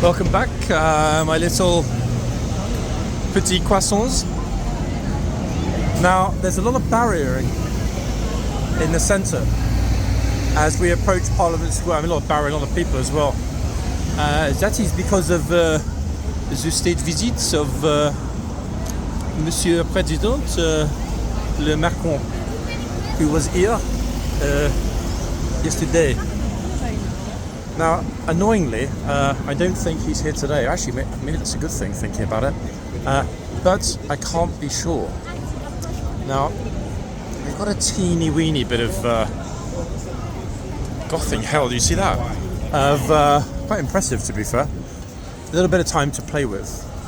Welcome back, my little petit croissants. Now, there's a lot of barriering in the centre as we approach Parliament Square. I mean, a lot of barriering, a lot of people as well. That is because of the state visits of Monsieur President, le Macron, who was here yesterday. Now, annoyingly, I don't think he's here today. Actually, maybe that's a good thing, thinking about it. But I can't be sure. Now, we've got a teeny weeny bit of gothing hell. Do you see that? Quite impressive, to be fair. A little bit of time to play with,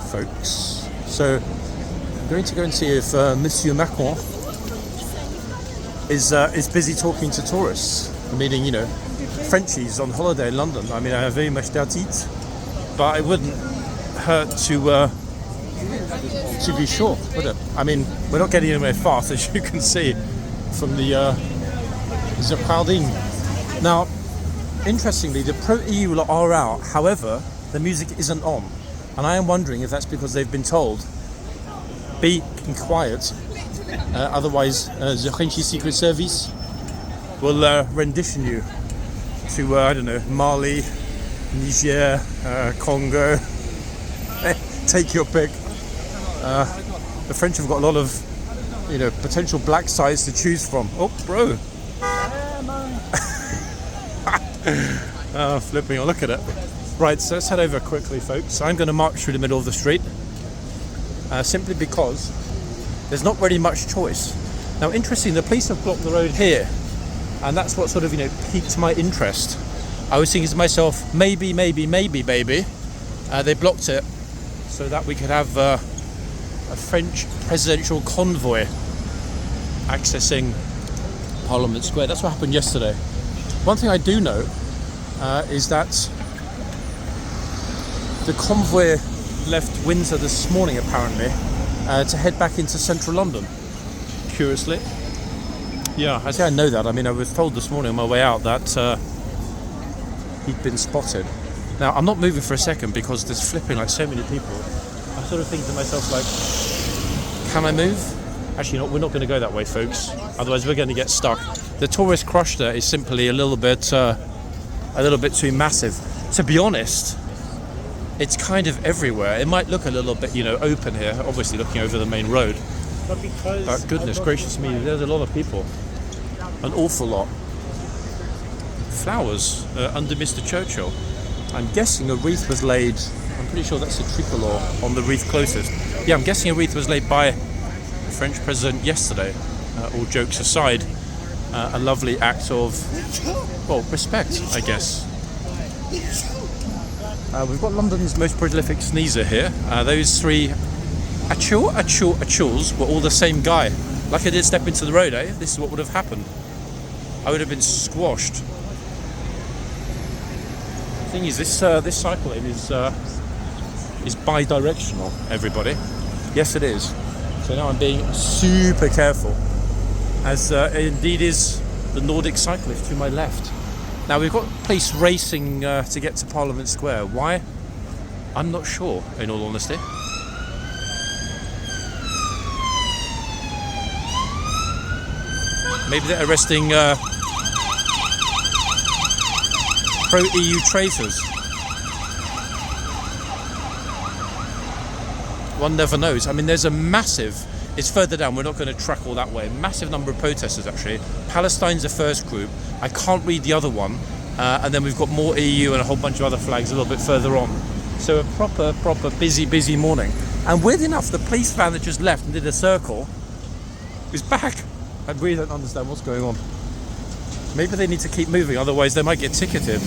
folks. So, I'm going to go and see if Monsieur Macron is busy talking to tourists, meaning, you know, Frenchies on holiday in London. I mean, I have very much doubt it, but it wouldn't hurt to be sure, would it? I mean, we're not getting anywhere fast, as you can see from the Parade. Now, interestingly, the pro-EU are out. However, the music isn't on, and I am wondering if that's because they've been told, be quiet, otherwise the French Secret Service will rendition you to, I don't know, Mali, Niger, Congo, take your pick. The French have got a lot of, you know, potential black sides to choose from. Oh, bro. Flipping, oh, look at it. Right, so let's head over quickly, folks. I'm going to march through the middle of the street, simply because there's not really much choice. Now, interesting, the police have blocked the road here, and that's what sort of, you know, piqued my interest. I was thinking to myself, maybe, they blocked it so that we could have a French presidential convoy accessing Parliament Square. That's what happened yesterday. One thing I do know is that the convoy left Windsor this morning, apparently, to head back into central London, curiously. Yeah, I say I know that. I mean, I was told this morning on my way out that he'd been spotted. Now, I'm not moving for a second because there's flipping like so many people. I'm sort of thinking to myself, like, can I move? Actually, we're not going to go that way, folks. Otherwise, we're going to get stuck. The tourist crush there is simply a little bit too massive. To be honest, it's kind of everywhere. It might look a little bit, you know, open here, obviously looking over the main road. But goodness gracious me, there's a lot of people. An awful lot. Flowers under Mr. Churchill. I'm guessing a wreath was laid, I'm pretty sure that's a tricolour on the wreath closest. Yeah, I'm guessing a wreath was laid by the French president yesterday. All jokes aside, a lovely act of, well, respect, I guess. We've got London's most prolific sneezer here. Those three achools were all the same guy. Like I did step into the road, eh? This is what would have happened. I would have been squashed. The thing is, this cycling is bi-directional, everybody. Yes, it is. So now I'm being super careful, as indeed is the Nordic cyclist to my left. Now we've got police racing to get to Parliament Square. Why? I'm not sure, in all honesty. Maybe they're arresting pro-EU traitors. One never knows. I mean, there's a massive, it's further down, we're not going to track all that way, massive number of protesters actually. Palestine's the first group, I can't read the other one, and then we've got more EU and a whole bunch of other flags a little bit further on. So a proper busy morning. And weird enough, the police van that just left and did a circle is back. I really don't understand what's going on. Maybe they need to keep moving, otherwise they might get ticketed.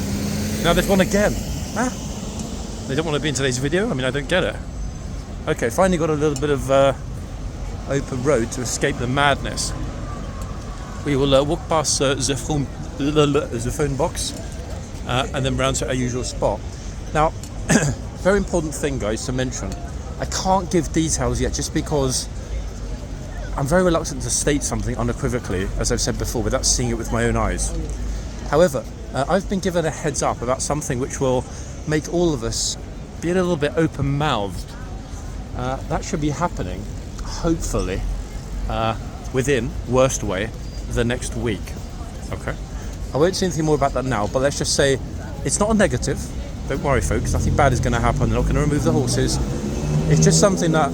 Now they've gone again. Huh? They don't want to be in today's video? I mean, I don't get it. Okay, finally got a little bit of open road to escape the madness. We will walk past the phone box and then round to our usual spot. Now, very important thing, guys, to mention. I can't give details yet just because I'm very reluctant to state something unequivocally, as I've said before, without seeing it with my own eyes. However, I've been given a heads up about something which will make all of us being a little bit open-mouthed. That should be happening, hopefully, within, worst way, the next week. Okay? I won't say anything more about that now, but let's just say it's not a negative. Don't worry, folks. Nothing bad is going to happen. They're not going to remove the horses. It's just something that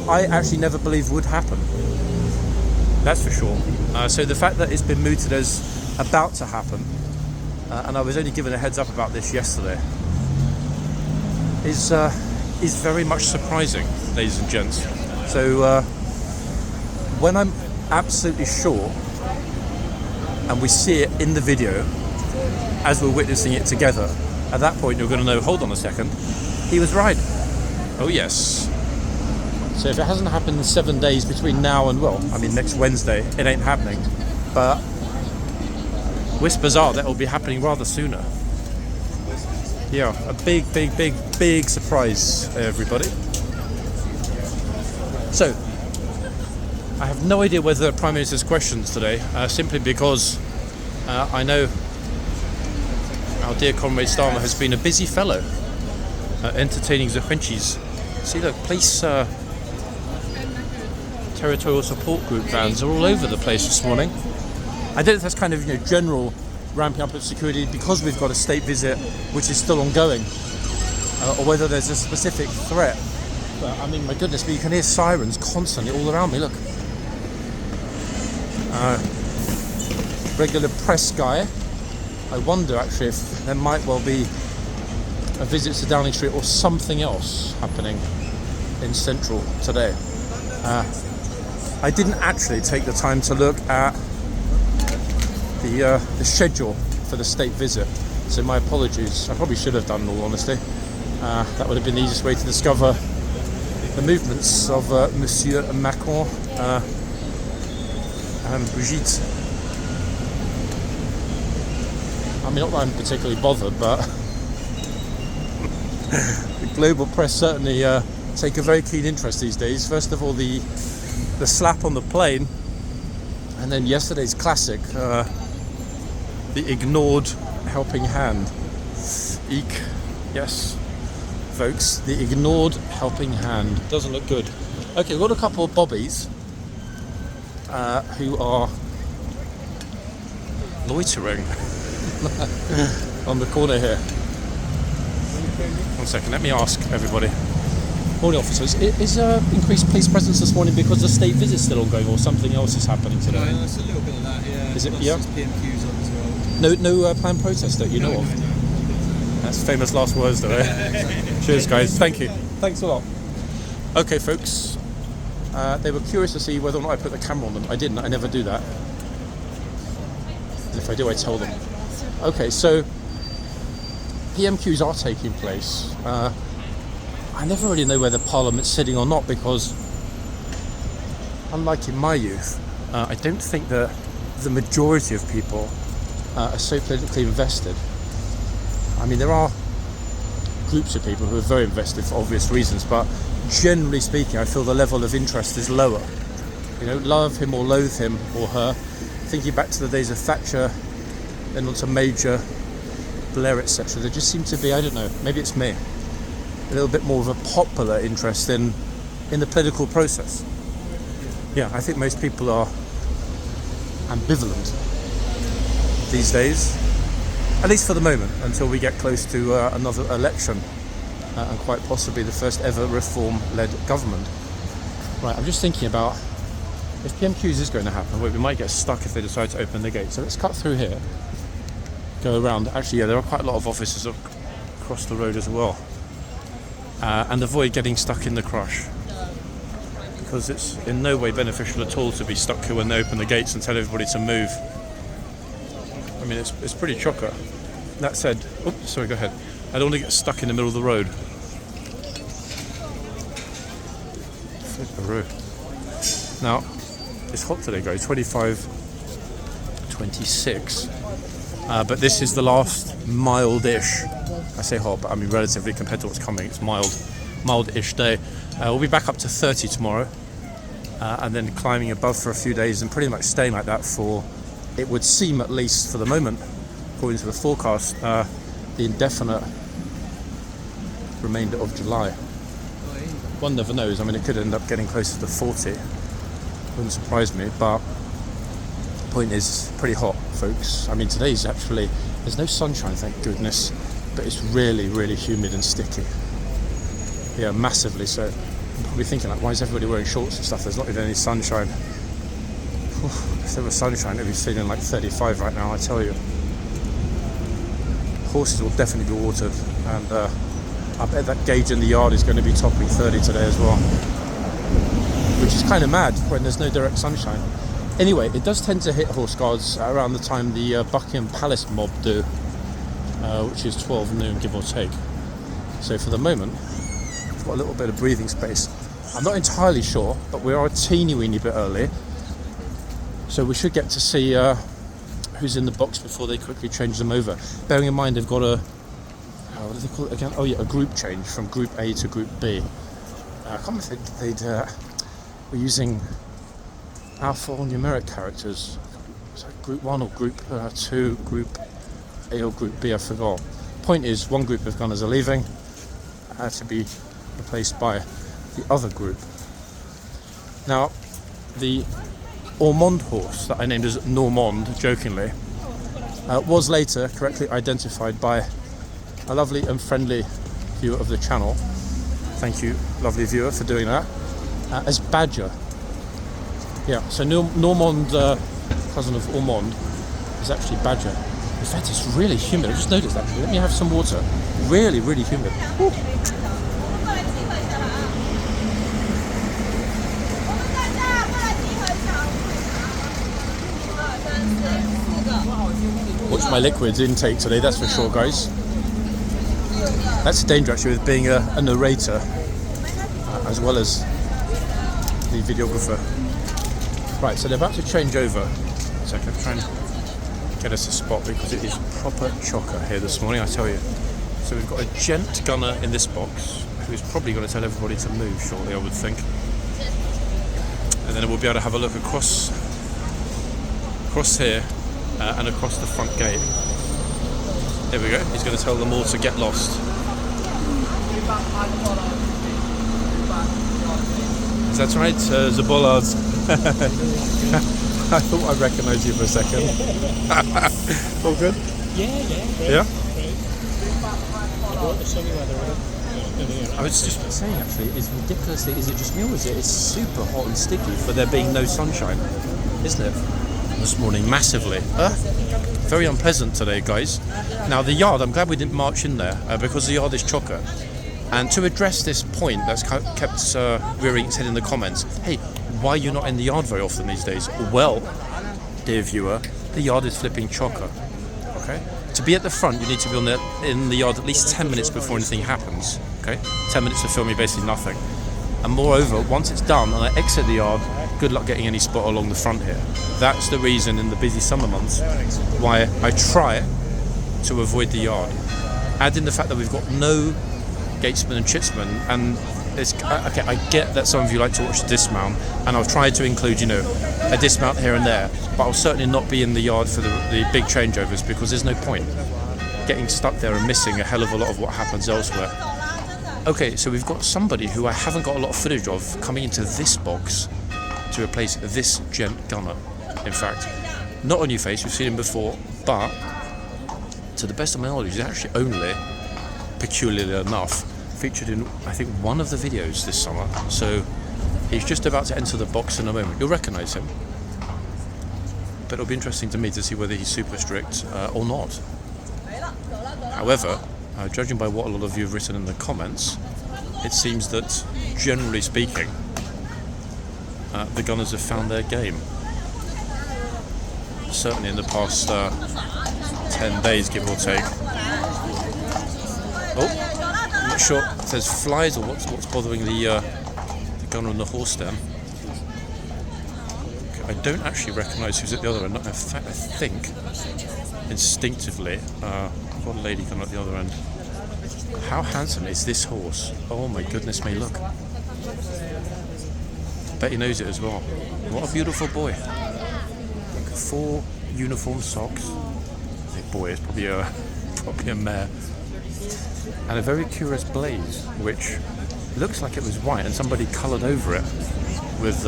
I actually never believed would happen. That's for sure. So the fact that it's been mooted as about to happen, and I was only given a heads up about this yesterday, is very much surprising, ladies and gents. So when I'm absolutely sure, and we see it in the video as we're witnessing it together, at that point you're going to know, hold on a second, he was right. Oh yes. So if it hasn't happened in 7 days between now and, well, I mean next Wednesday, it ain't happening. But whispers are that it will be happening rather sooner. Yeah, a big surprise, everybody. So, I have no idea whether the Prime Minister's questions today, simply because I know our dear comrade Starmer has been a busy fellow, entertaining the Frenchies. See, look, police territorial support group vans are all over the place this morning. I don't know if that's kind of, general ramping up of security because we've got a state visit which is still ongoing, or whether there's a specific threat. But I mean, my goodness, but you can hear sirens constantly all around me. Look, regular press guy. I wonder actually if there might well be a visit to Downing Street or something else happening in Central today. I didn't actually take the time to look at the schedule for the state visit, so my apologies. I probably should have done, in all honesty. That would have been the easiest way to discover the movements of Monsieur Macron and Brigitte. I mean, not that I'm particularly bothered, but the global press certainly take a very keen interest these days. First of all, the slap on the plane, and then yesterday's classic, the ignored helping hand. Eek. Yes, folks, the ignored helping hand. Doesn't look good. Okay, we've got a couple of bobbies who are loitering on the corner here. 1 second, let me ask everybody. Morning, officers. Is increased police presence this morning because the state visit's still ongoing, or something else is happening today? No, it's a little bit of that, yeah. Is it? Yeah. PMQs on as well. No planned protest that you know of. No. That's famous last words, though. Eh? Exactly. Cheers, guys. Thank you. Thanks a lot. Okay, folks. They were curious to see whether or not I put the camera on them. I didn't. I never do that. If I do, I tell them. Okay, so PMQs are taking place. I never really know whether Parliament's sitting or not, because unlike in my youth, I don't think that the majority of people are so politically invested. I mean, there are groups of people who are very invested for obvious reasons, but generally speaking, I feel the level of interest is lower. Love him or loathe him or her. Thinking back to the days of Thatcher, then on to Major, Blair, etc. There just seemed to be, I don't know, maybe it's me, a little bit more of a popular interest in the political process. Yeah, I think most people are ambivalent these days, at least for the moment, until we get close to another election, and quite possibly the first ever reform-led government. Right, I'm just thinking about if PMQs is going to happen, we might get stuck if they decide to open the gate. So let's cut through here, go around. Actually, yeah, there are quite a lot of officers across the road as well. And avoid getting stuck in the crush, because it's in no way beneficial at all to be stuck here when they open the gates and tell everybody to move. I mean, it's pretty chocker. That said, sorry, go ahead. I don't want to get stuck in the middle of the road. Flipperoo. Now, it's hot today, guys. 25, 26. But this is the last mild-ish. I say hot, but I mean relatively compared to what's coming. It's mild-ish day. We'll be back up to 30 tomorrow, and then climbing above for a few days and pretty much staying like that for, it would seem at least for the moment, according to the forecast, the indefinite remainder of July. One never knows. I mean, it could end up getting closer to 40. Wouldn't surprise me, but the point is, pretty hot, folks. I mean, today's actually, there's no sunshine, thank goodness, but it's really, really humid and sticky. Yeah, massively so. I'm probably thinking, like, why is everybody wearing shorts and stuff? There's not even any sunshine. If there was sunshine, it'd be feeling like 35 right now, I tell you. Horses will definitely be watered, and I bet that gauge in the yard is going to be topping 30 today as well, which is kind of mad when there's no direct sunshine. Anyway, it does tend to hit horse guards around the time the Buckingham Palace mob do, which is 12 noon, give or take. So for the moment, I've got a little bit of breathing space. I'm not entirely sure, but we are a teeny weeny bit early, so we should get to see who's in the box before they quickly change them over. Bearing in mind they've got a, what do they call it again? Oh yeah, a group change from Group A to Group B. I can't remember if were using alphanumeric characters. So Group 1 or Group 2, Group A or Group B, I forgot. Point is, one group of gunners are leaving to be replaced by the other group. Now, the Ormond horse that I named as Normand, jokingly, was later correctly identified by a lovely and friendly viewer of the channel. Thank you, lovely viewer, for doing that. As Badger. Yeah, so Normand, cousin of Ormond, is actually Badger. In fact, it's really humid. I just noticed actually. Let me have some water. Really, really humid. Woo. Watch my liquids intake today, that's for sure, guys. That's the danger actually with being a narrator as well as the videographer. Right, so they're about to change over. So I'm trying to get us a spot because it is proper chocker here this morning, I tell you. So we've got a gent gunner in this box who's probably going to tell everybody to move shortly, I would think. And then we'll be able to have a look across here and across the front gate. There we go. He's going to tell them all to get lost. Is that right, the bollards? I thought I recognised you for a second. All good? Yeah? I was just saying, actually, it's ridiculously, is it just me or is it? It's super hot and sticky for there being no sunshine, isn't it? This morning, massively. Very unpleasant today, guys. Now, the yard, I'm glad we didn't march in there because the yard is chocker. And to address this point that's kept rearing its head in the comments, hey, why are you not in the yard very often these days? Well, dear viewer, the yard is flipping chocker. Okay? To be at the front, you need to be in the yard at least 10 minutes before anything happens. Okay? 10 minutes of filming basically nothing. And moreover, once it's done and I exit the yard, good luck getting any spot along the front here. That's the reason in the busy summer months why I try to avoid the yard. Add in the fact that we've got no gatesman and chitsman, and it's okay. I get that some of you like to watch the dismount, and I've tried to include, a dismount here and there, but I'll certainly not be in the yard for the big changeovers because there's no point getting stuck there and missing a hell of a lot of what happens elsewhere. Okay, so we've got somebody who I haven't got a lot of footage of coming into this box to replace this gent gunner. In fact, not a new face, we've seen him before, but to the best of my knowledge, he's actually only, peculiarly enough, featured in, I think, one of the videos this summer. So he's just about to enter the box in a moment. You'll recognise him. But it'll be interesting to me to see whether he's super strict or not. However, judging by what a lot of you have written in the comments, it seems that, generally speaking, the gunners have found their game. Certainly in the past 10 days, give or take. Oh, I'm not sure if there's flies or what's bothering the gunner on the horse then. Okay, I don't actually recognise who's at the other end. In fact, I think instinctively I've got a lady gunner at the other end. How handsome is this horse? Oh my goodness me, look. Bet he knows it as well. What a beautiful boy. 4 uniform socks. I think boy, it's probably a mare. and a very curious blaze, which looks like it was white and somebody coloured over it with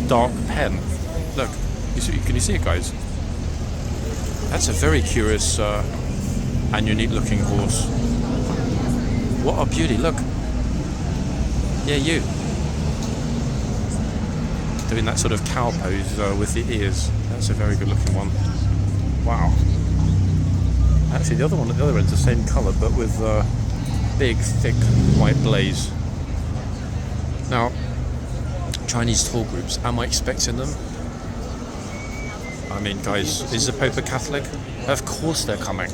dark pen. Look, can you see it, guys? That's a very curious and unique looking horse. What a beauty, look. Yeah, you. Doing that sort of cow pose with the ears. That's a very good looking one. Wow. Actually, the other one at the other end's the same colour, but with big, thick white blaze. Now, Chinese tour groups, am I expecting them? I mean, guys, is the Pope a Catholic? Of course they're coming.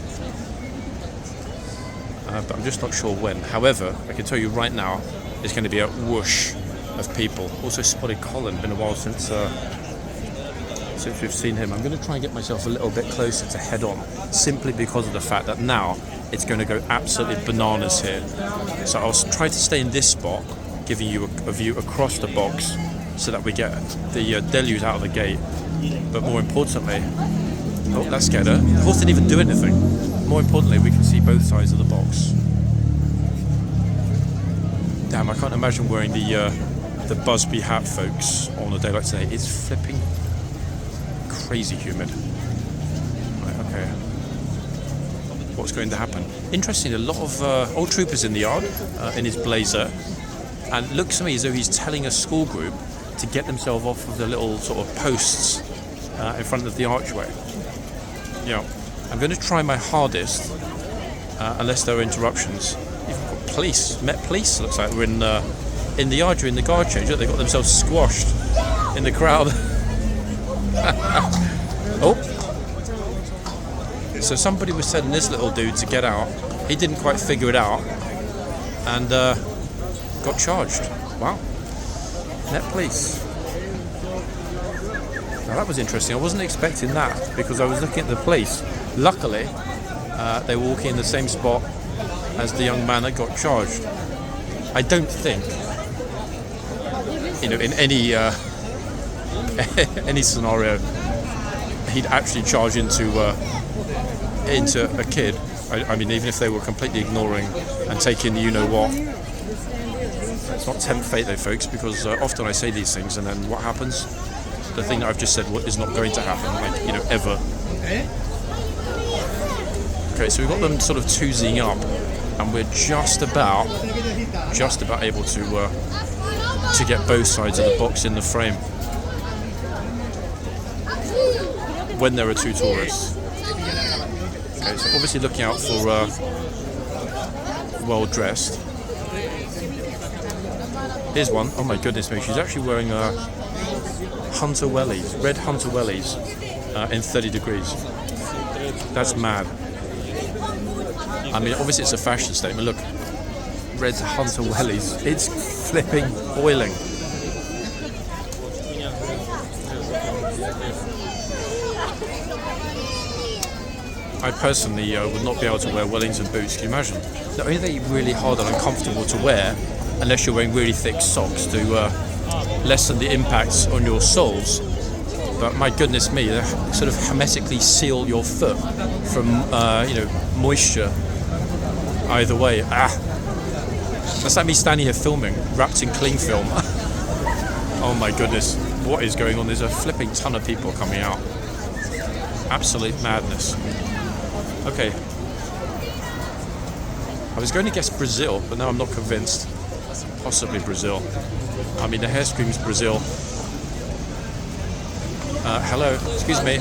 But I'm just not sure when. However, I can tell you right now, there's going to be a whoosh of people. Also spotted Colin. Been a while since we've seen him. I'm going to try and get myself a little bit closer to head on, simply because of the fact that now it's going to go absolutely bananas here. So I'll try to stay in this spot, giving you a view across the box, so that we get the deluge out of the gate. But more importantly, oh, that scared her. The horse didn't even do anything. More importantly, we can see both sides of the box. Damn, I can't imagine wearing the Busby hat, folks, on a day like today. It's flipping crazy humid. Right, okay. What's going to happen? Interesting, a lot of old troopers in the yard, in his blazer, and it looks to me as though he's telling a school group to get themselves off of the little sort of posts in front of the archway. You know, I'm going to try my hardest, unless there are interruptions. Even got police, Met Police, looks like we're in the yard during the guard change. Look, they got themselves squashed in the crowd. Oh, so somebody was telling this little dude to get out. He didn't quite figure it out and got charged. Wow. Met Police. Now that was interesting. I wasn't expecting that because I was looking at the police. Luckily, they were walking in the same spot as the young man that got charged. I don't think, in any any scenario, he'd actually charge into a kid. I mean, even if they were completely ignoring and taking the you-know-what. Let's not tempt fate though, folks, because often I say these things and then what happens? The thing that I've just said is not going to happen, like, ever. Okay, so we've got them sort of twosying up, and we're just about able to get both sides of the box in the frame when there are two tourists. Okay, so obviously looking out for well dressed. Here's one. Oh my goodness me, she's actually wearing hunter wellies, red hunter wellies in 30 degrees. That's mad. I mean, obviously it's a fashion statement. Look, red hunter wellies. It's flipping boiling. I personally would not be able to wear Wellington boots. Can you imagine? Not only are they really hard and uncomfortable to wear, unless you're wearing really thick socks to lessen the impacts on your soles. But my goodness me, they sort of hermetically seal your foot from moisture either way. That's like me standing here filming, wrapped in cling film. Oh my goodness, what is going on? There's a flipping ton of people coming out. Absolute madness. Okay. I was going to guess Brazil, but now I'm not convinced. Possibly Brazil. I mean, the hair screams Brazil. Hello, excuse me.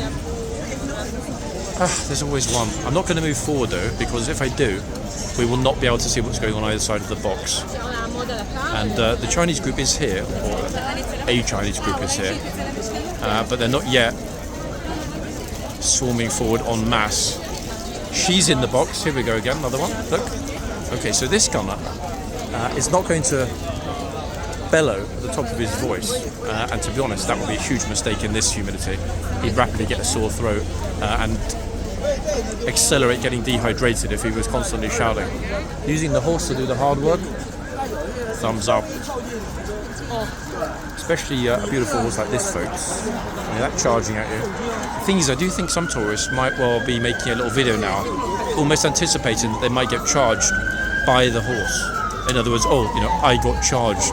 There's always one. I'm not going to move forward though, because if I do, we will not be able to see what's going on either side of the box. And the Chinese group is here, or a Chinese group is here, but they're not yet swarming forward en masse. She's in the box. Here we go again, another one. Look. Okay, so this gunner is not going to bellow at the top of his voice, and to be honest, that would be a huge mistake in this humidity. He'd rapidly get a sore throat and accelerate getting dehydrated if he was constantly shouting. Using the horse to do the hard work, thumbs up. Especially a beautiful horse like this, folks. That charging at you. The thing is, I do think some tourists might well be making a little video now almost anticipating that they might get charged by the horse. In other words, oh, you know, I got charged.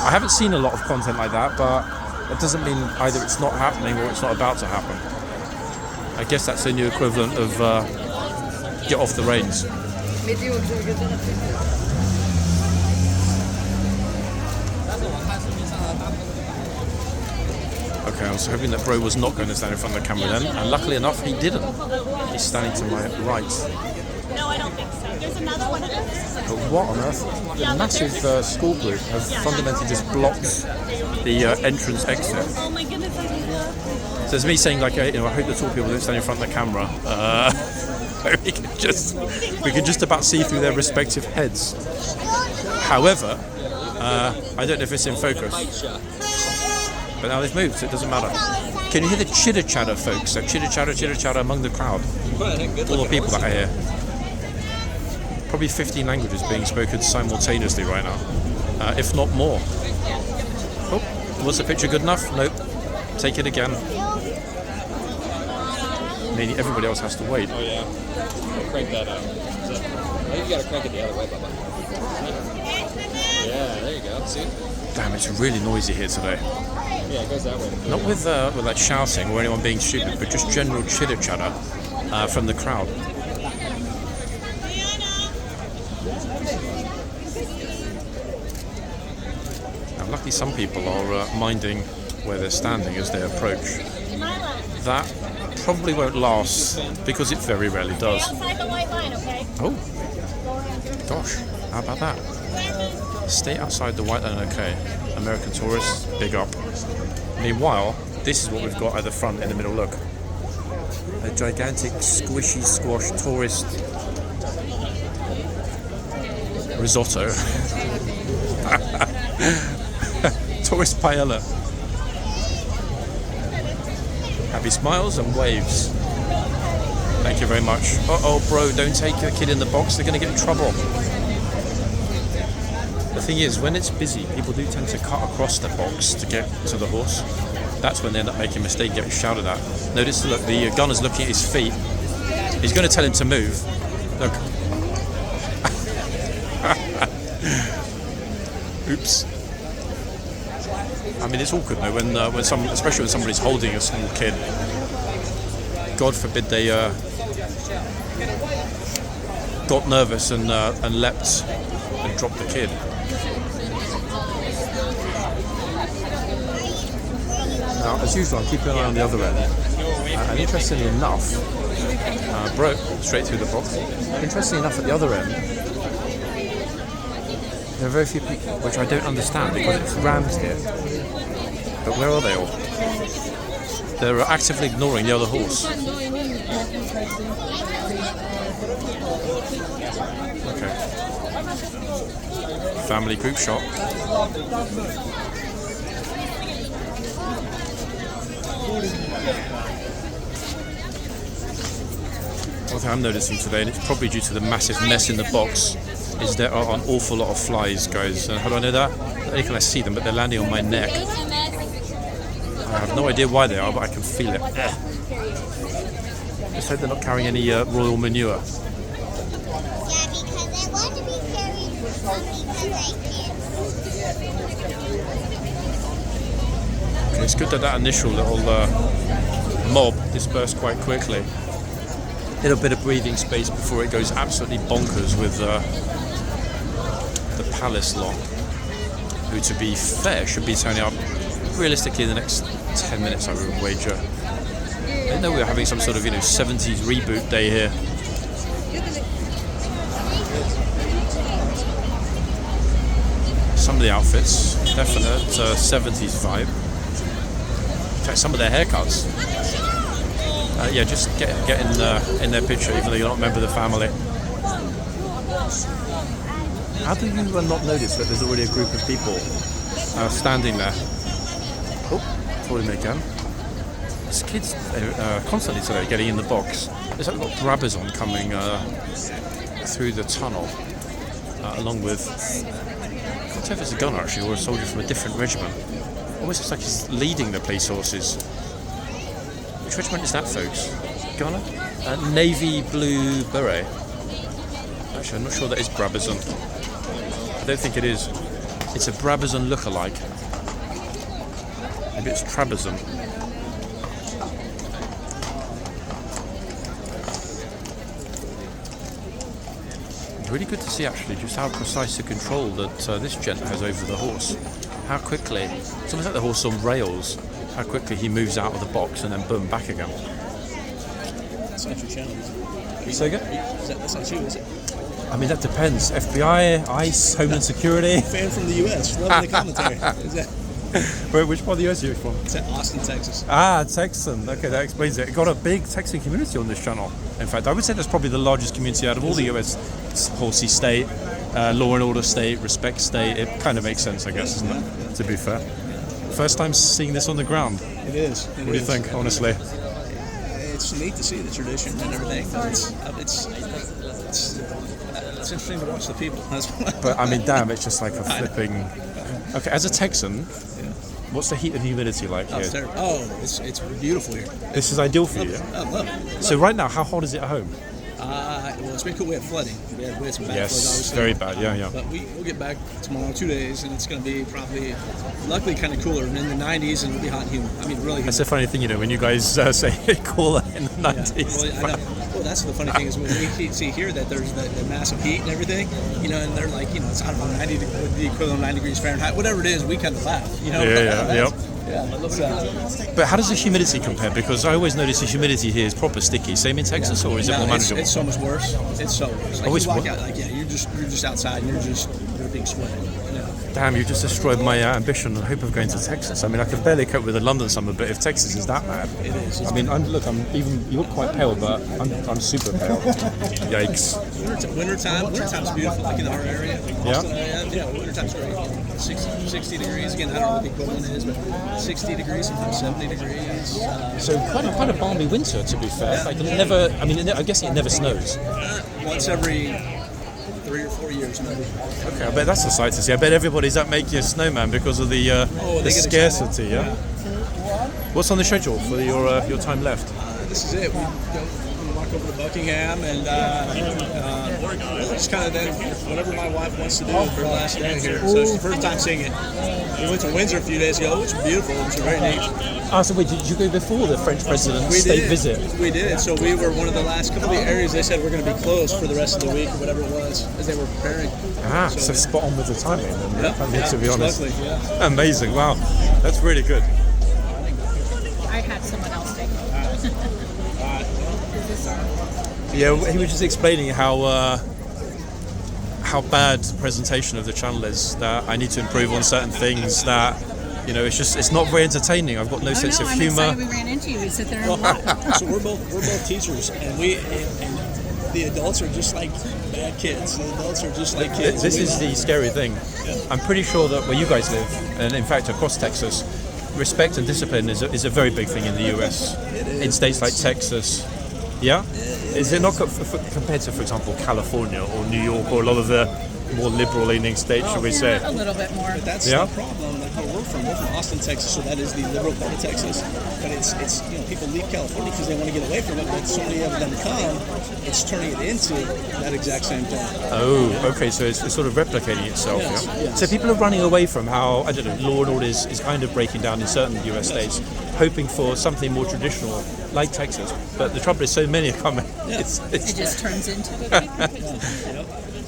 I haven't seen a lot of content like that, but that doesn't mean either it's not happening or it's not about to happen. I guess that's the new equivalent of get off the reins. Okay, I was hoping that Bro was not going to stand in front of the camera then, and luckily enough, he didn't. He's standing to my right. No, I don't think so. There's another one of those. But what on earth? The massive school group have fundamentally just blocked the entrance exit. Oh my goodness, I love. So there's me saying like, you know, I hope the tall people don't stand in front of the camera. we can just about see through their respective heads. However, I don't know if it's in focus. But now they've moved, so it doesn't matter. Can you hear the chitter-chatter, folks? That chitter-chatter among the crowd. All the people that are here. Probably 15 languages being spoken simultaneously right now, if not more. Oh, was the picture good enough? Nope. Take it again. Meaning everybody else has to wait. Oh yeah. Crank that out. I think you gotta crank it the other way, Bubba. Yeah, there you go. See? Damn, it's really noisy here today. Yeah, it goes that way. Not with like shouting or anyone being stupid, but just general chitter-chatter from the crowd. Now, luckily some people are minding where they're standing as they approach. That probably won't last because it very rarely does. Outside the white line, okay? Oh, gosh, how about that? Stay outside the white line, okay. American tourists, big up. Meanwhile, this is what we've got at the front in the middle, look. A gigantic squishy squash tourist risotto. Tourist paella. Happy smiles and waves. Thank you very much. Uh-oh, bro, don't take your kid in the box, they're going to get in trouble. The thing is, when it's busy, people do tend to cut across the box to get to the horse. That's when they end up making a mistake, getting shouted at. Notice, look, the gunner's looking at his feet. He's going to tell him to move. Look. Oops. I mean, it's awkward though especially when somebody's holding a small kid. God forbid they got nervous and leapt and dropped the kid. Now, as usual, I'm keeping an eye on the other end. And interestingly enough, broke straight through the box. Interestingly enough, at the other end, there are very few people, which I don't understand because it's rams here. But where are they all? They're actively ignoring the other horse. Okay. Family group shot. One thing I'm noticing today, and it's probably due to the massive mess in the box, is there are an awful lot of flies, guys. And how do I know that? Not only can I see them, but they're landing on my neck. I have no idea why they are, but I can feel it. Just hope they're not carrying any royal manure. Yeah, because I want to be carried because I can. It's good that initial little mob dispersed quite quickly. Little bit of breathing space before it goes absolutely bonkers with the palace lot, who, to be fair, should be turning up realistically in the next 10 minutes, I would wager. I didn't know we were having some sort of 70s reboot day here. Some of the outfits, definite 70s vibe. In fact, some of their haircuts. Yeah, just get in their picture, even though you're not a member of the family. How do you not notice that there's already a group of people standing there? Oh, thought him again. This kid's constantly today getting in the box. There's like got grabbers on coming through the tunnel, along with, I can't tell if it's a gunner actually or a soldier from a different regiment. Almost looks like he's leading the police horses. Which regiment is that, folks? Gunner? Navy blue beret. Actually, I'm not sure that is Brabazon. I don't think it is. It's a Brabazon look-alike. Maybe it's Trabazon. It's really good to see actually just how precise the control that this gent has over the horse. How quickly, it's almost like the horse on rails, how quickly he moves out of the box and then boom, back again. That's not your channel, is it? Say again? That's not you, is it? I mean, that depends. FBI, ICE, Homeland Security. Fan from the U.S. Loving the commentary. Is that? Wait, which part of the US are you from? It's at Austin, Texas. Ah, Texan. Okay, that explains it. It got a big Texan community on this channel. In fact, I would say that's probably the largest community out of all the US. It's horsey state, law and order state, respect state. It kind of makes sense, I guess, doesn't it? To be fair. First time seeing this on the ground. It is. What do you think, honestly? It's neat to see the tradition and everything. It's interesting to watch the people. But I mean, damn, it's just like a flipping. Okay, as a Texan, what's the heat and humidity like Oh, here? it's terrible. Oh, it's beautiful here. This is ideal for you. Yeah? I love it. So right now, how hot is it at home? Well, it's been cool. We had flooding. We had some bad floods, Yes, obviously. very bad. Yeah. But we'll get back tomorrow, 2 days, and it's going to be probably, luckily, kind of cooler. And in the 90s, and it'll be hot and humid. I mean, really. That's the funny thing, when you guys say cooler in the 90s. Yeah. Well, I know. Well, that's the funny thing is when we see here that there's the massive heat and everything, and they're like, it's I don't know, 90 the equivalent of 9 degrees Fahrenheit, whatever it is, we kind of laugh, Yeah. But But how does the humidity compare? Because I always notice the humidity here is proper sticky. Same in Texas, or is it more manageable? It's so much worse. It's so worse. Like, Oh, it's you walk worse? out, like, you're just outside and you're just dripping sweat. Damn, you just destroyed my ambition and hope of going to Texas. I mean, I could barely cope with the London summer, but if Texas is that bad, It is. I mean, you look quite pale, but I'm super pale. Yikes. Wintertime's beautiful, like in our area. Yeah? Wintertime's great. 60 degrees. Again, I don't know what the equivalent is, but 60 degrees, sometimes 70 degrees. So quite a balmy winter, to be fair. Like it never. I mean, I guess it never snows. Once every 3 or 4 years, maybe. Okay, I bet that's a sight to see. I bet everybody's up making a snowman because of the they get scarcity. excited. Yeah. What's on the schedule for your time left? This is it. We walk over to Buckingham and just kind of then whatever my wife wants to do for the last day here. So it's the first time seeing it. We went to Windsor a few days ago, which was beautiful. It was very neat. So wait, did you go before the French president's state visit? We did. So we were one of the last couple of areas they said we're going to be closed for the rest of the week or whatever it was as they were preparing. So spot on with the timing. To be honest. Luckily, yeah. Amazing. Wow, that's really good. I had someone else take it. Yeah, he was just explaining how bad the presentation of the channel is. That I need to improve on certain things. That it's not very entertaining. I've got no sense of humour. I'm excited we ran into you. We sit there and watch. So we're both teachers, and the adults are just like bad kids. The adults are just like kids. This is the scary thing. I'm pretty sure that where you guys live, and in fact across Texas, respect and discipline is a very big thing in the US. In states like Texas. Yeah? Is it not compared to, for example, California or New York or a lot of the more liberal-leaning states, should we say? A little bit more. But that's the problem. Like we're from Austin, Texas, so that is the liberal part of Texas. But it's people leave California because they want to get away from it. But so many of them come, it's turning it into that exact same thing. Oh, okay. So it's sort of replicating itself. Yes, Yeah. yes. So people are running away from how law and order is kind of breaking down in certain US states, hoping for something more traditional like Texas. But the trouble is, so many are coming. Yeah. It just turns into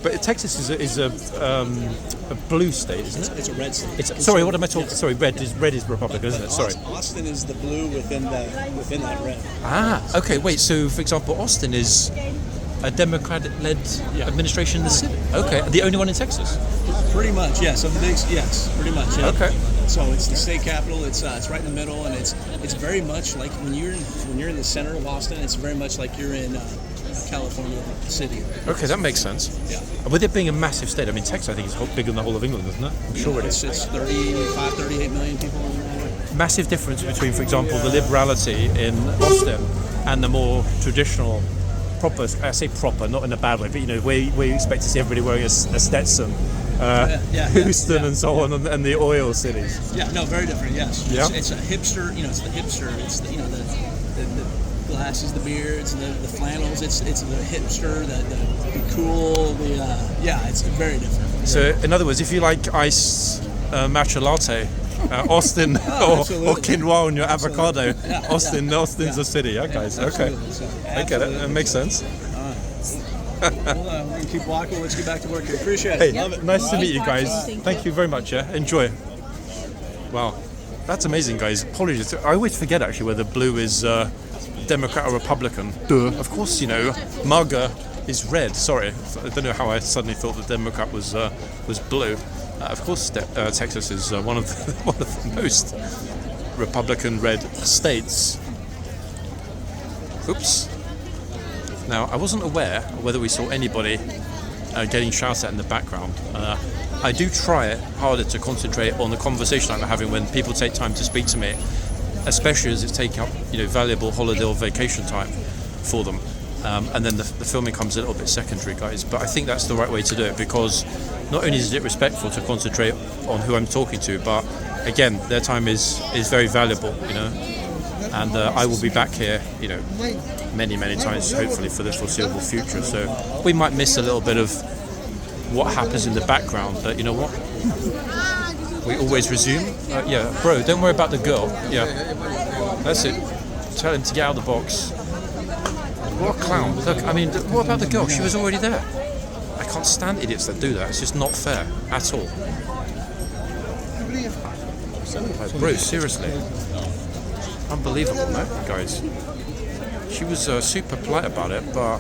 But Texas is a blue state, isn't it? It's a red state. Sorry, what am I talking? Sorry, red is Republican, isn't it? Sorry. Austin is the blue within that red. Okay. Wait. So, for example, Austin is a Democratic-led administration in the city. Okay, the only one in Texas. Pretty much, yes. Of the big, yes, pretty much. Yeah. Okay. So it's the state capital. It's right in the middle, and it's very much like when you're in the center of Austin. It's very much like you're in California city. Okay, that makes sense. Yeah. With it being a massive state, I mean, Texas, I think, is bigger than the whole of England, isn't it? I'm sure it is. It's 38 million people in there. Massive difference between, for example, the liberality in Austin and the more traditional, proper, I say proper, not in a bad way, but where you expect to see everybody wearing a Stetson, Houston and so on, and the oil cities. Yeah, no, very different, yes. Yeah. It's a hipster, it's the hipster, it's the glasses, the beards, the flannels. It's the hipster, the cool. Yeah, it's very different. So, in other words, if you like iced matcha latte, Austin or quinoa on your avocado, Austin's the city. Yeah, guys. Okay, okay, that makes sense. We're gonna keep walking. Let's get back to work here. Appreciate Hey, it. Love it. nice to meet you guys. Thank you very much. Yeah, enjoy. Wow, that's amazing, guys. Apologies. I always forget actually whether blue is Democrat or Republican. Duh. Of course, you know, MAGA is red. Sorry, I don't know how I suddenly thought the Democrat was blue. Of course, Texas is one of the most Republican red states. Oops. Now, I wasn't aware whether we saw anybody getting shouted at in the background. I do try harder to concentrate on the conversation I'm having when people take time to speak to me, especially as it's taking up, you know, valuable holiday or vacation time for them. And then the filming comes a little bit secondary, guys. But I think that's the right way to do it, because not only is it respectful to concentrate on who I'm talking to, but again, their time is very valuable, you know. And I will be back here, you know, many times, hopefully, for the foreseeable future. So we might miss a little bit of what happens in the background, but you know what? We always resume. Yeah, bro, don't worry about the girl. Yeah, that's it. Tell him to get out of the box. What a clown. Look, I mean, what about the girl? She was already there. I can't stand idiots that do that. It's just not fair at all. Like, bro, seriously. Unbelievable, no, guys. She was super polite about it, but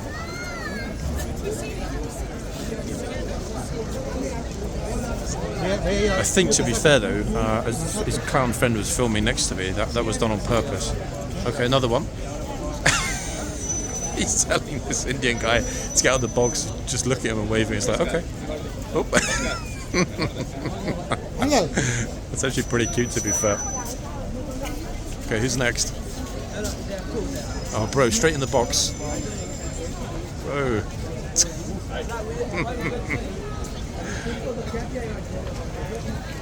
I think, to be fair though, as his clown friend was filming next to me, that was done on purpose. Okay, another one. He's telling this Indian guy to get out of the box, just looking at him and waving. It's like, okay. Oh. That's actually pretty cute, to be fair. Okay, who's next? Oh, bro, straight in the box. Bro.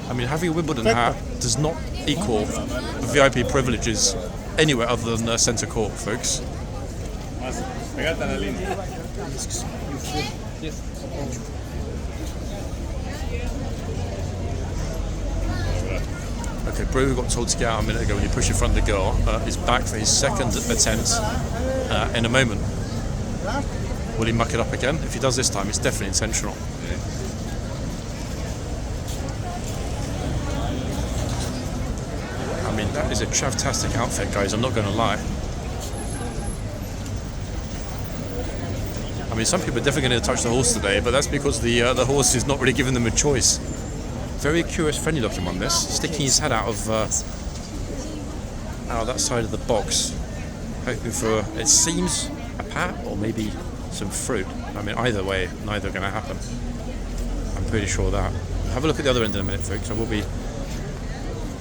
I mean, having a Wimbledon hat does not equal VIP privileges anywhere other than centre court, folks. Okay, bro, who got told to get out a minute ago when he pushed in front of the girl, is back for his second attempt in a moment. Will he muck it up again? If he does this time, it's definitely intentional. I mean, that is a chavtastic outfit, guys, I'm not going to lie. I mean, some people are definitely going to touch the horse today, but that's because the horse is not really giving them a choice. Very curious, friendly looking one, this. Sticking his head out of that side of the box. Hoping for, it seems, a pat or maybe some fruit. I mean, either way, neither are going to happen. I'm pretty sure of that. Have a look at the other end in a minute, folks. I will be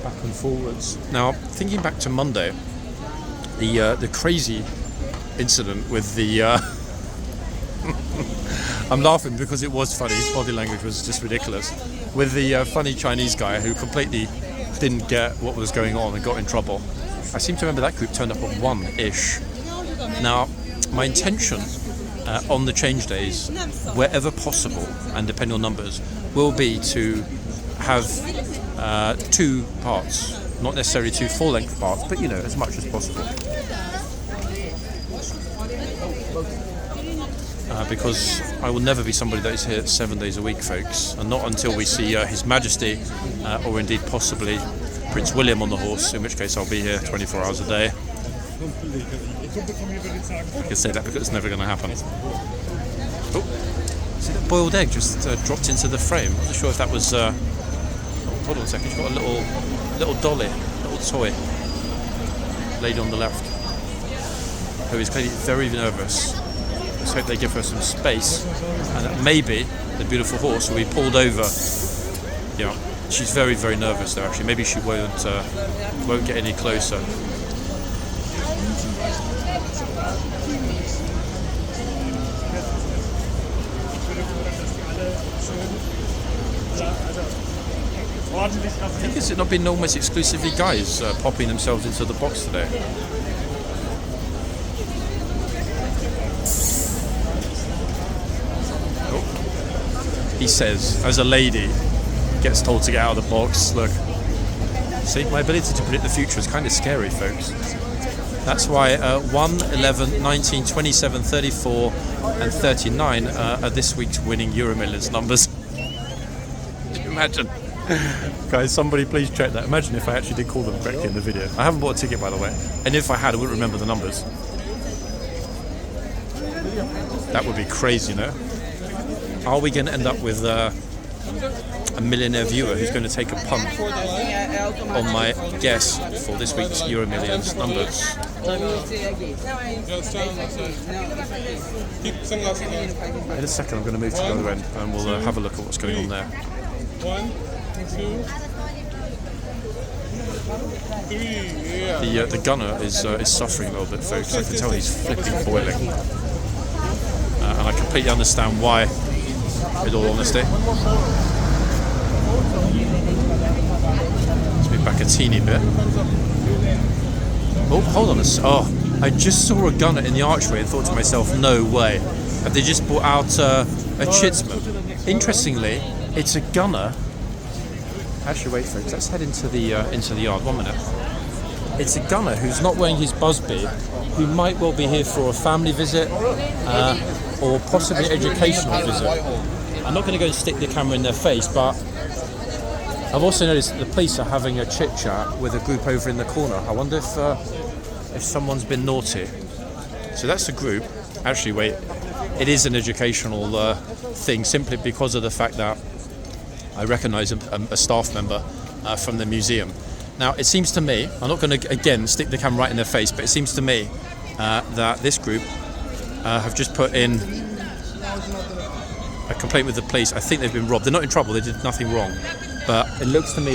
back and forwards. Now, thinking back to Monday, the crazy incident with the... I'm laughing because it was funny. His body language was just ridiculous. With the funny Chinese guy who completely didn't get what was going on and got in trouble. I seem to remember that group turned up at 1-ish. Now, my intention on the change days, wherever possible, and depending on numbers, will be to have 2 parts. Not necessarily 2 full-length parts, but, you know, as much as possible. Because I will never be somebody that is here 7 days a week, folks, and not until we see His Majesty, or indeed possibly Prince William on the horse, in which case I'll be here 24 hours a day. I can say that because it's never going to happen. Oh, see that boiled egg just dropped into the frame? I'm not sure if that was... hold on a second, she's got a little dolly, little toy, lady on the left, who is clearly very nervous. Let's hope they give her some space, and that maybe the beautiful horse will be pulled over. Yeah, she's very, very nervous though. Actually, maybe she won't get any closer. I think has it not been almost exclusively guys popping themselves into the box today? he says, as a lady gets told to get out of the box. Look, see, my ability to predict the future is kind of scary, folks. That's why 1, 11, 19, 27, 34 and 39 are this week's winning Euro Millions numbers. Imagine. Guys, somebody please check that. Imagine if I actually did call them correctly in the video. I haven't bought a ticket, by the way. And if I had, I wouldn't remember the numbers. That would be crazy, no? Are we going to end up with a millionaire viewer who's going to take a punt on my guess for this week's Euro Millions numbers? In a second, I'm going to move to the other end and we'll have a look at what's going on there. 1, 2, 3. The gunner is suffering a little bit, folks. I can tell he's flipping boiling. And I completely understand why, in all honesty. Let's move back a teeny bit. Oh, hold on oh, I just saw a gunner in the archway and thought to myself, no way. Have they just brought out a Chidsman? Interestingly, it's a gunner. Actually, wait, folks. Let's head into the yard. 1 minute. It's a gunner who's not wearing his busby, who might well be here for a family visit or possibly educational visit. I'm not going to go and stick the camera in their face, but I've also noticed that the police are having a chit chat with a group over in the corner. I wonder if someone's been naughty. So that's the group. Actually, wait. It is an educational thing, simply because of the fact that I recognise a staff member from the museum. Now, it seems to me, I'm not going to, again, stick the camera right in their face, but it seems to me that this group have just put in a complaint with the police. I think they've been robbed. They're not in trouble, they did nothing wrong. But it looks to me